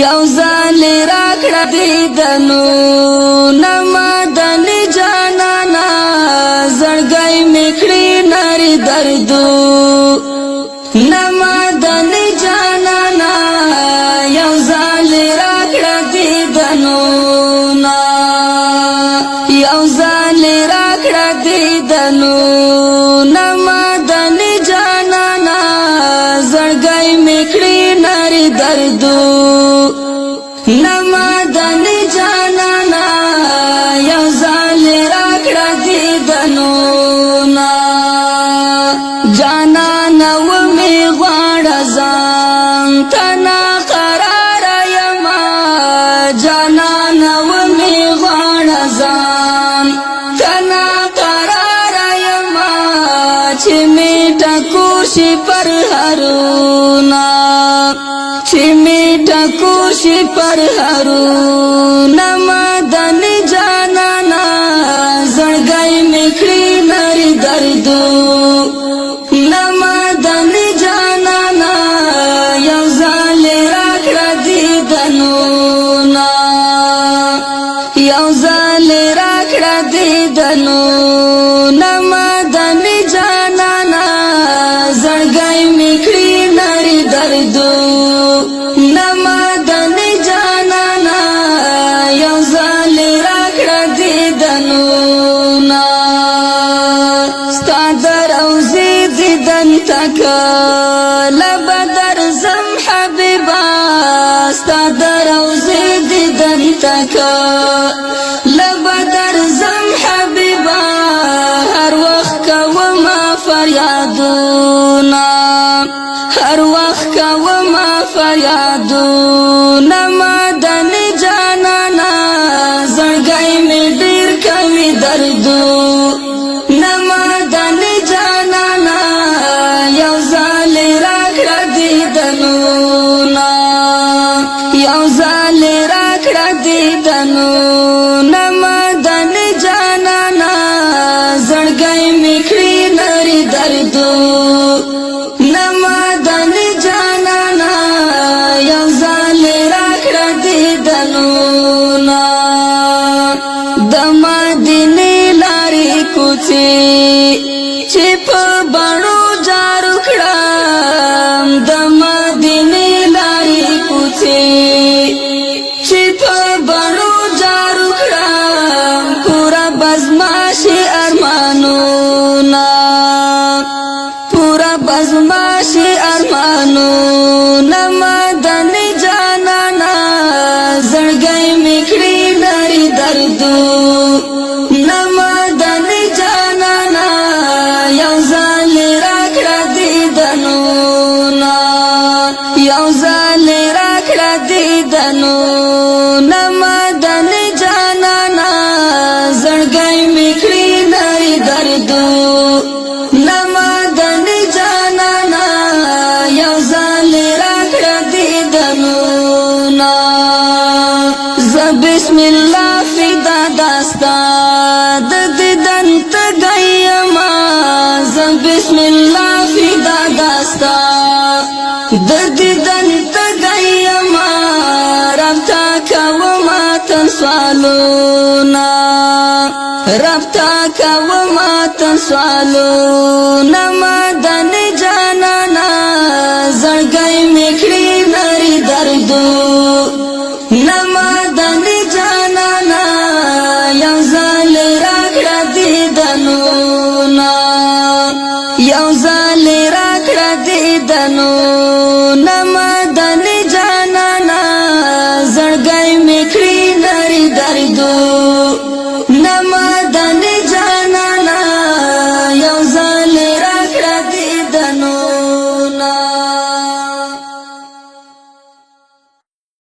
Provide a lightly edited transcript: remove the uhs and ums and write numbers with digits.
یو ځل راکړه دیدنو نمدنی جانانا زړګی میکړی نری دردو نمدنی جانانا یو ځل راکړه دیدنو یو ځل راکړه دیدنو نمدنی جانانا زړګی میکړی نری دردو نمدنی جانانا یو ځل راکړه دیدنو جانانا ومې غواړه ځان ته ناقراره یمه جانانا ومې غواړه ځان ته ناقراره یمه چې مې ټکور شي پر هرونه چې مې ټکور شي پر هرونه مدني جانانا زړګی مې کړی نری دردو نمدني جانانا یو ځل راکړه دیدنو یو ځل راکړه دیدنو نمدني جانانا زړګی مې کړی نری دردو نمدنی جانانا یو ځل راکړه دیدنو ستا د روضې دیدن ته کله به درځم حبیبه ستا د روضې دیدن ته کله به درځم حبیبه هر وخت کومه فریادونه هر وخت کومه فریادونه مدني جانانا زړګی مې ډېر کوي دردو نمدني جانانا یو ځل راکړه دیدنو یو ځل راکړه دیدنو نمدني جانانا زړګی مې کړی نری دردو نمدني جانانا یو ځل راکړه دیدنو د مدینې لارې کوڅې چې په بڼو جارو کړم د مدینې لارې کوڅې چې په بڼو جارو کړم پورا بزما شي ارمانونه پورا بزما شي ارمانونه مدني جانانا زړګی مې کړی نری دردو نمدني جانانا یو ځل راکړه دیدنو یو ځل راکړه دیدنو نمدني جانانا زړګی مې کړی نری دردو نمدني جانانا یو ځل راکړه دیدنو زه بسم الله فدا داستا د دیدن تږی یمه زه بسم الله فدا داستا د دیدن تږی یمه رابطه کومه تن سوالونه رابطه کومه تن سوالونه مدني